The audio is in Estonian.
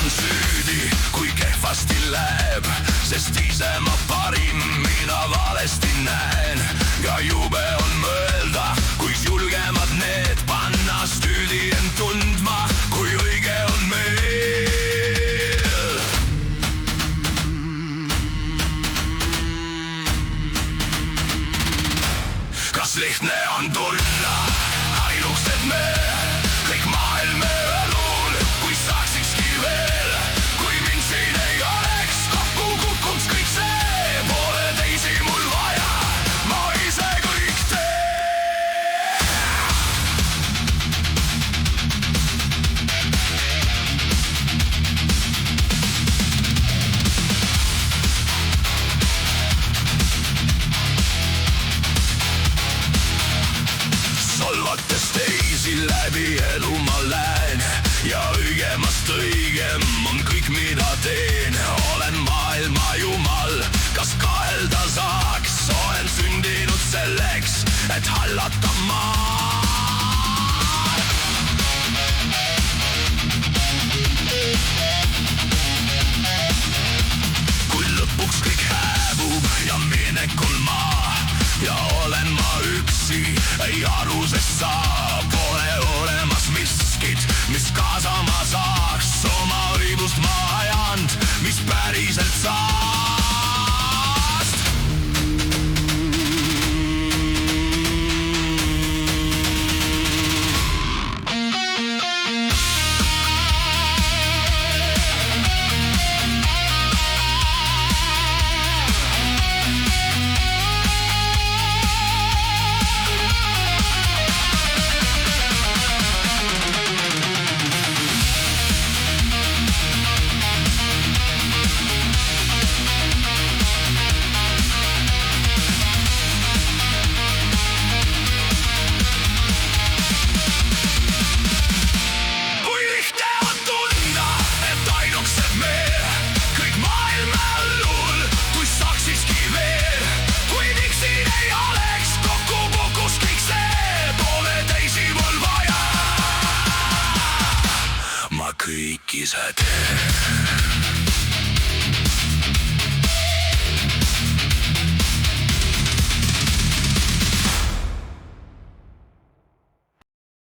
on süüdi, kui kehvasti läheb, sest ise ma parim, mina valesti näen. Ja jube on mõelda, kui julgemad need panna süüdi end tundma, kui õige on meil. Kas lihtne on tulla ainukesed me, kõik maailm õlul, kui saaksikski veel, kui mind siin ei oleks, kokku kukkuks kõik see, pole teisi mul vaja, ma ise kõik teen. Solvates teisi läbi elu ma lähen ja õigemast õigem on kõik, mida teen. Olen maailma jumal, kas kahelda saaks, olen sündinud selleks, et hallata maad. Kui lõpuks kõik hääbub ja minek on maa ja olen ma üksi, ei aru, sest sa pole olemas miskit, mis kaasa ma saaks, oma õigust ma ajand, mis päriselt saast. Kõik ise teen.